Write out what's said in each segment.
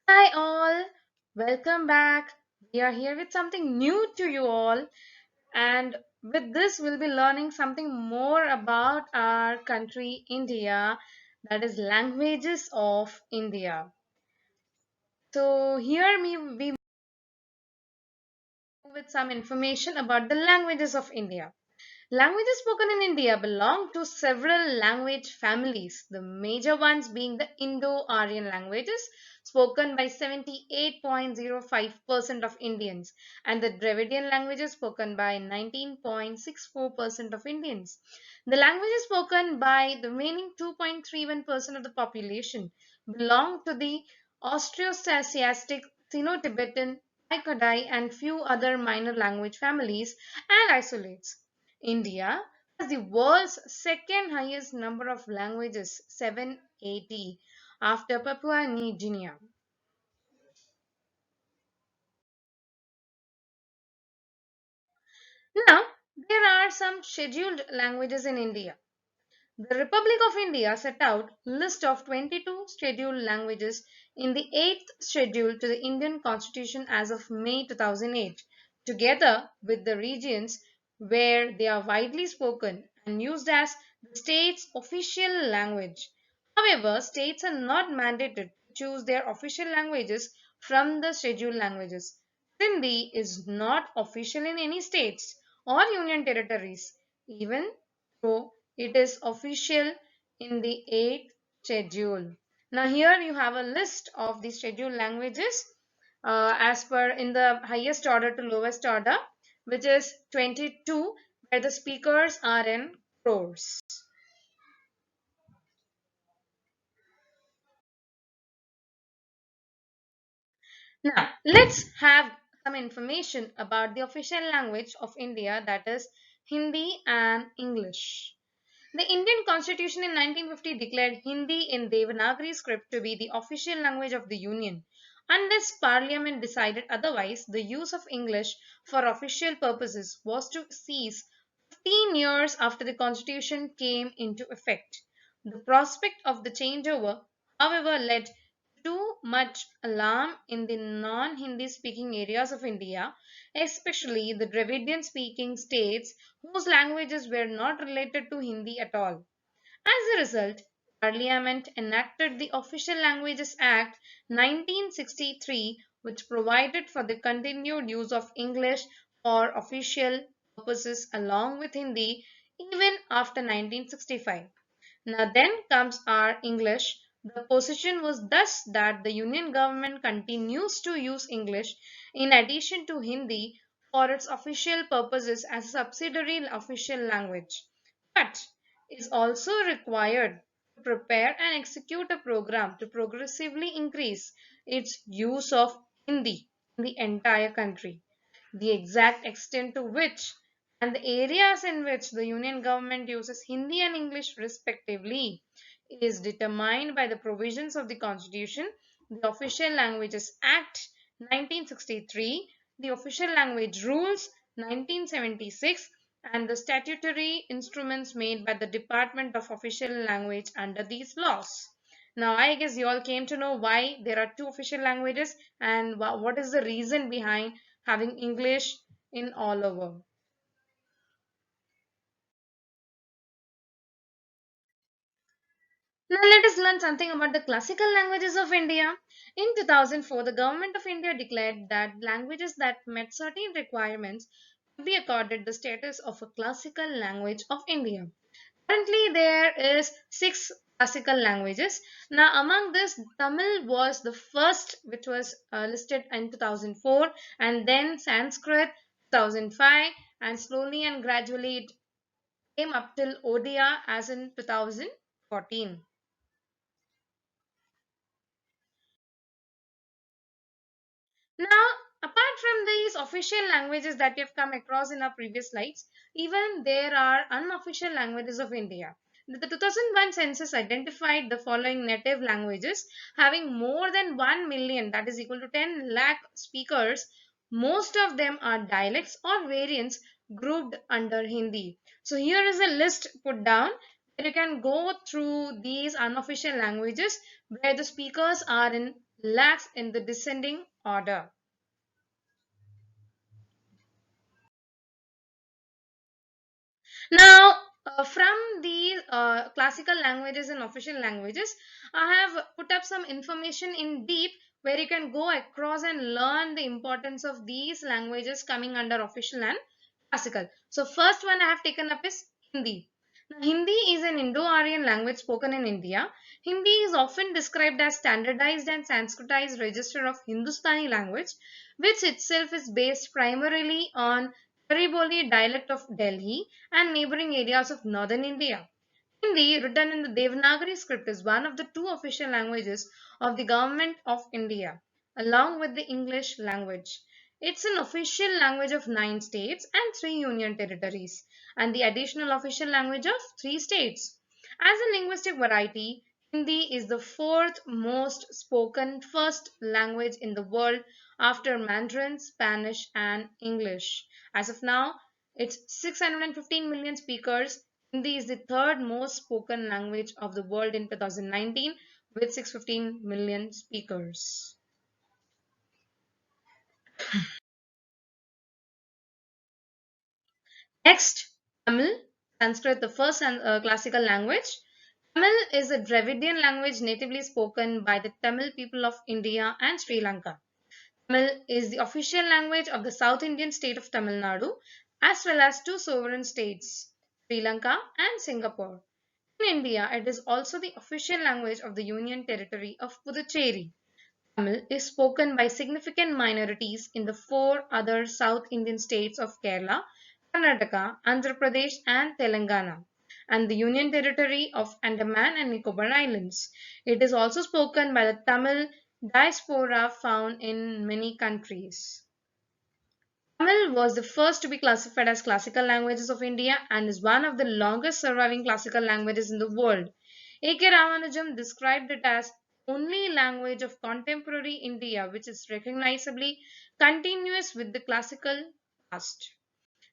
Hi all, welcome back. We are here with something new to you all, and with this, we'll be learning something more about our country, India, that is, languages of India. So, here we with some information about the languages of India. Languages spoken in India belong to several language families, the major ones being the Indo-Aryan languages spoken by 78.05% of Indians and the Dravidian languages spoken by 19.64% of Indians. The languages spoken by the remaining 2.31% of the population belong to the Austroasiatic, Sino-Tibetan, Kadai and few other minor language families and isolates. India has the world's second highest number of languages, 780, after Papua New Guinea. Now, there are some scheduled languages in India. The Republic of India set out list of 22 scheduled languages in the 8th schedule to the Indian Constitution as of May 2008, together with the regions where they are widely spoken and used as the state's official language. However, states are not mandated to choose their official languages from the scheduled languages. Sindhi is not official in any states or union territories, even though it is official in the 8th schedule. Now here you have a list of the scheduled languages as per in the highest order to lowest order, which is 22, where the speakers are in crores. Now let's have some information about the official language of India, that is Hindi and English. The Indian Constitution in 1950 declared Hindi in Devanagari script to be the official language of the Union. Unless Parliament decided otherwise, the use of English for official purposes was to cease 15 years after the Constitution came into effect. The prospect of the changeover, however, led to too much alarm in the non Hindi speaking areas of India, especially the Dravidian speaking states whose languages were not related to Hindi at all. As a result, Parliament enacted the Official Languages Act 1963, which provided for the continued use of English for official purposes along with Hindi even after 1965. Now, then comes our English. The position was thus that the Union government continues to use English in addition to Hindi for its official purposes as a subsidiary official language, but is also required to prepare and execute a program to progressively increase its use of Hindi in the entire country. The exact extent to which and the areas in which the Union government uses Hindi and English respectively is determined by the provisions of the Constitution, the Official Languages Act 1963, the Official Language Rules 1976, and the statutory instruments made by the Department of Official Language under these laws. Now, I guess you all came to know why there are two official languages and what is the reason behind having English in all over. Now let us learn something about the classical languages of India. In 2004, the Government of India declared that languages that met certain requirements could be accorded the status of a classical language of India. Currently, there is six classical languages. Now, among this, Tamil was the first, which was listed in 2004, and then Sanskrit 2005, and slowly and gradually it came up till Odia as in 2014. Now, apart from these official languages that we have come across in our previous slides, even there are unofficial languages of India. The 2001 census identified the following native languages having more than 1 million, that is equal to 10 lakh speakers. Most of them are dialects or variants grouped under Hindi. So here is a list put down where you can go through these unofficial languages where the speakers are in lacks in the descending order. Now, from the classical languages and official languages, I have put up some information in deep where you can go across and learn the importance of these languages coming under official and classical. So, first one I have taken up is Hindi. Now, Hindi is an Indo-Aryan language spoken in India. Hindi is often described as standardized and Sanskritized register of Hindustani language, which itself is based primarily on Kariboli dialect of Delhi and neighboring areas of northern India. Hindi, written in the Devanagari script, is one of the two official languages of the Government of India, along with the English language. It's an official language of 9 states and 3 union territories, and the additional official language of 3 states. As a linguistic variety, Hindi is the fourth most spoken first language in the world after Mandarin, Spanish, and English. As of now, it's 615 million speakers. Hindi is the third most spoken language of the world in 2019 with 615 million speakers. Next, Tamil, Sanskrit, the first classical language. Tamil is a Dravidian language natively spoken by the Tamil people of India and Sri Lanka. Tamil is the official language of the South Indian state of Tamil Nadu, as well as two sovereign states, Sri Lanka and Singapore. In India, it is also the official language of the Union Territory of Puducherry. Tamil is spoken by significant minorities in the four other South Indian states of Kerala, Karnataka, Andhra Pradesh, and Telangana, and the Union Territory of Andaman and Nicobar Islands. It is also spoken by the Tamil diaspora found in many countries. Tamil was the first to be classified as classical languages of India and is one of the longest surviving classical languages in the world. A.K. Ramanujam described it as only language of contemporary India which is recognizably continuous with the classical past.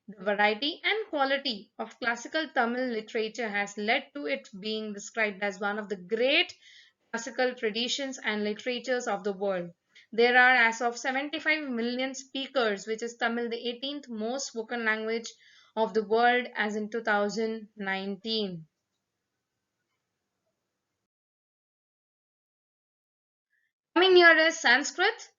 The variety and quality of classical Tamil literature has led to it being described as one of the great classical traditions and literatures of the world. There are as of 75 million speakers, which is Tamil the 18th most spoken language of the world as in 2019. Coming here is Sanskrit.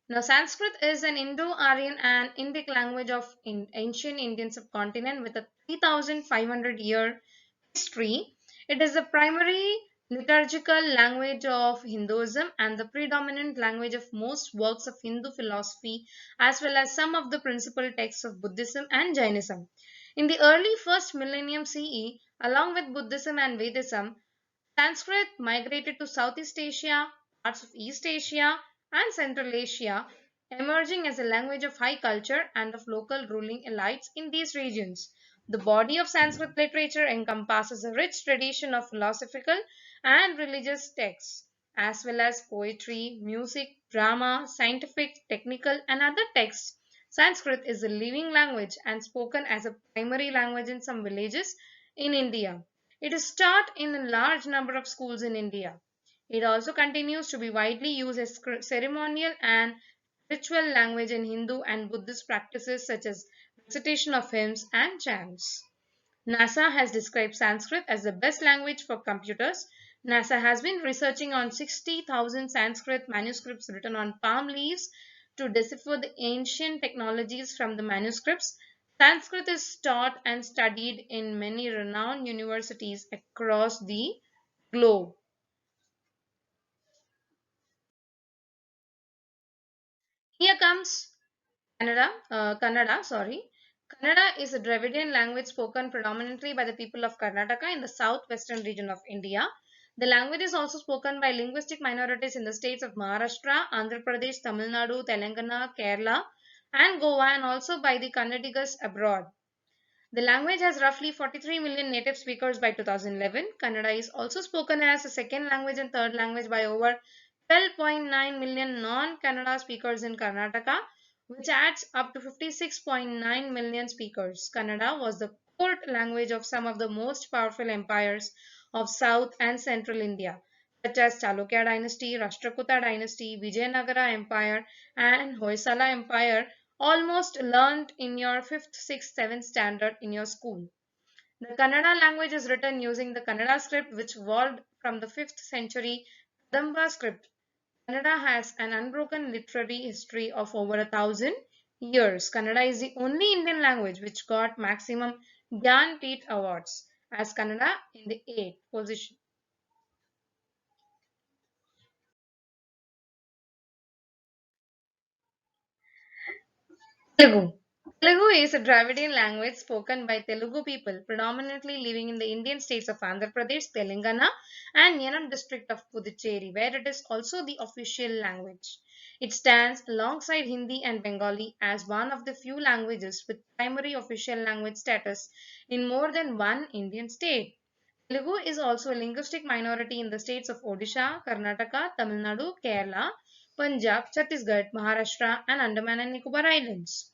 Now, Sanskrit is an Indo-Aryan and Indic language of ancient Indian subcontinent with a 3,500-year history. It is the primary liturgical language of Hinduism and the predominant language of most works of Hindu philosophy, as well as some of the principal texts of Buddhism and Jainism. In the early first millennium CE, along with Buddhism and Vedism, Sanskrit migrated to Southeast Asia, parts of East Asia, and Central Asia, emerging as a language of high culture and of local ruling elites in these regions. The body of Sanskrit literature encompasses a rich tradition of philosophical and religious texts, as well as poetry, music, drama, scientific, technical, and other texts. Sanskrit is a living language and spoken as a primary language in some villages in India. It is taught in a large number of schools in India. It also continues to be widely used as ceremonial and ritual language in Hindu and Buddhist practices such as recitation of hymns and chants. NASA has described Sanskrit as the best language for computers. NASA has been researching on 60,000 Sanskrit manuscripts written on palm leaves to decipher the ancient technologies from the manuscripts. Sanskrit is taught and studied in many renowned universities across the globe. Here comes Kannada, sorry. Kannada is a Dravidian language spoken predominantly by the people of Karnataka in the southwestern region of India. The language is also spoken by linguistic minorities in the states of Maharashtra, Andhra Pradesh, Tamil Nadu, Telangana, Kerala, and Goa, and also by the Kannadigas abroad. The language has roughly 43 million native speakers by 2011. Kannada is also spoken as a second language and third language by over 12.9 million non-Kannada speakers in Karnataka, which adds up to 56.9 million speakers. Kannada was the court language of some of the most powerful empires of South and Central India. such as Chalukya dynasty, Rashtrakuta dynasty, Vijayanagara Empire, and Hoysala Empire, almost learnt in your 5th, 6th, 7th standard in your school. The Kannada language is written using the Kannada script, which evolved from the 5th century Kadamba script. Kannada has an unbroken literary history of over 1,000 years. Kannada is the only Indian language which got maximum Gyanpith awards, as Kannada in the 8th position. Telugu. Telugu is a Dravidian language spoken by Telugu people predominantly living in the Indian states of Andhra Pradesh, Telangana, and Yanad district of Puducherry, where it is also the official language. It stands alongside Hindi and Bengali as one of the few languages with primary official language status in more than one Indian state. Telugu is also a linguistic minority in the states of Odisha, Karnataka, Tamil Nadu, Kerala, Punjab, Chhattisgarh, Maharashtra, and Andaman and Nicobar Islands.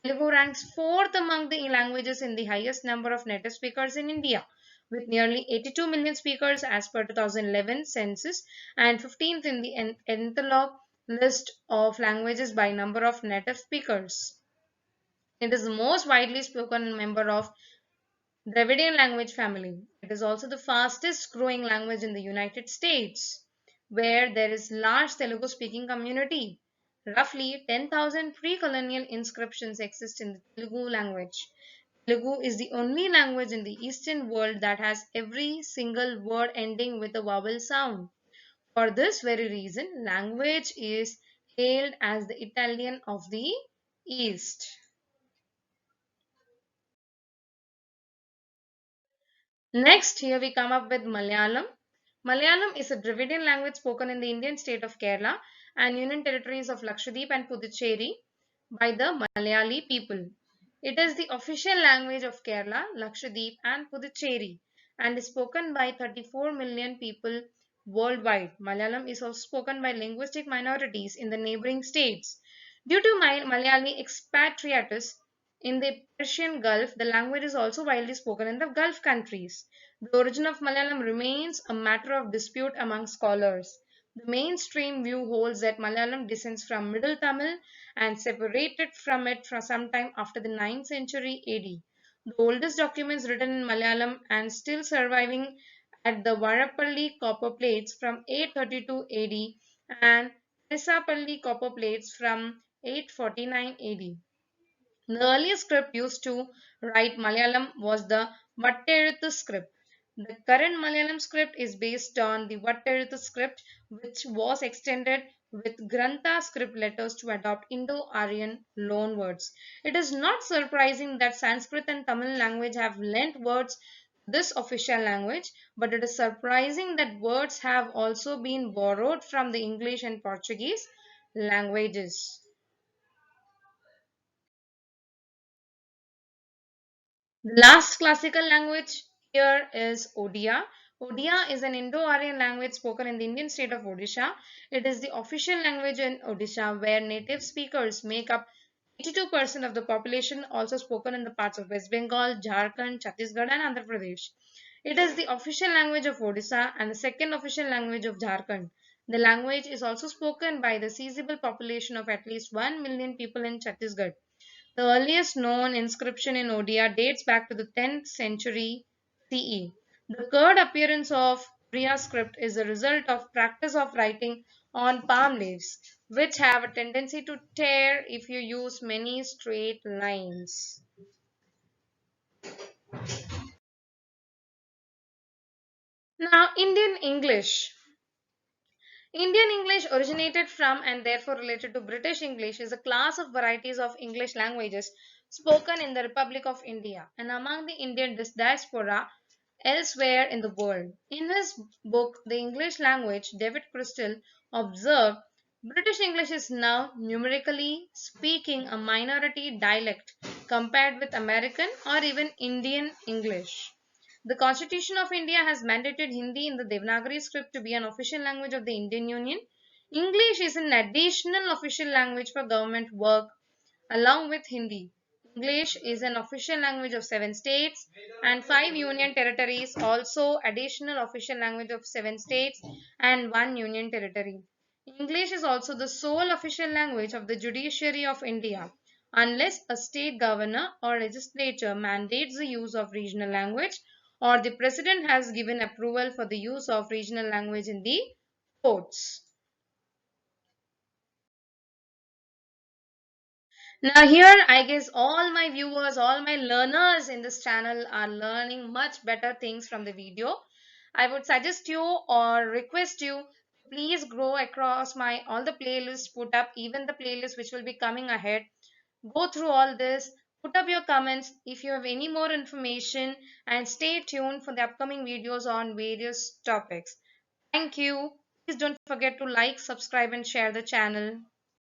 Telugu ranks fourth among the languages in the highest number of native speakers in India, with nearly 82 million speakers as per 2011 census and 15th in the Enthalog list of languages by number of native speakers. It is the most widely spoken member of Dravidian language family. It is also the fastest growing language in the United States, where there is large Telugu speaking community. Roughly 10,000 pre-colonial inscriptions exist in the Telugu language. Telugu is the only language in the Eastern world that has every single word ending with a vowel sound. For this very reason, language is hailed as the Italian of the East. Next, here we come up with Malayalam. Malayalam is a Dravidian language spoken in the Indian state of Kerala and Union territories of Lakshadweep and Puducherry by the Malayali people. It is the official language of Kerala, Lakshadweep, and Puducherry and is spoken by 34 million people worldwide. Malayalam is also spoken by linguistic minorities in the neighboring states. Due to Malayali expatriates in the Persian Gulf, the language is also widely spoken in the Gulf countries. The origin of Malayalam remains a matter of dispute among scholars. The mainstream view holds that Malayalam descends from Middle Tamil and separated from it for some time after the 9th century AD. The oldest documents written in Malayalam and still surviving at the Varapalli copper plates from 832 AD and Trisapalli copper plates from 849 AD. The earliest script used to write Malayalam was the Vatteluttu script. The current Malayalam script is based on the Vatteluttu script, which was extended with Grantha script letters to adopt Indo-Aryan loanwords. It is not surprising that Sanskrit and Tamil language have lent words to this official language, but it is surprising that words have also been borrowed from the English and Portuguese languages. The last classical language here is Odia. Odia is an Indo-Aryan language spoken in the Indian state of Odisha. It is the official language in Odisha where native speakers make up 82% of the population, also spoken in the parts of West Bengal, Jharkhand, Chhattisgarh and Andhra Pradesh. It is the official language of Odisha and the second official language of Jharkhand. The language is also spoken by the sizable population of at least 1 million people in Chhattisgarh. The earliest known inscription in Odia dates back to the 10th century CE. The curved appearance of Odia script is a result of practice of writing on palm leaves, which have a tendency to tear if you use many straight lines. Now, Indian English. Indian English originated from and therefore related to British English is a class of varieties of English languages spoken in the Republic of India and among the Indian diaspora elsewhere in the world. In his book, The English Language, David Crystal observed British English is now numerically speaking a minority dialect compared with American or even Indian English. The Constitution of India has mandated Hindi in the Devanagari script to be an official language of the Indian Union. English is an additional official language for government work along with Hindi. English is an official language of 7 states and 5 union territories, also additional official language of 7 states and 1 union territory. English is also the sole official language of the judiciary of India, unless a state governor or legislature mandates the use of regional language or the president has given approval for the use of regional language in the courts. Now, here I guess all my viewers, all my learners in this channel are learning much better things from the video. I would suggest you or request you, please go across my all the playlists put up, even the playlist which will be coming ahead. Go through all this, put up your comments if you have any more information, and stay tuned for the upcoming videos on various topics. Thank you. Please don't forget to like, subscribe, and share the channel.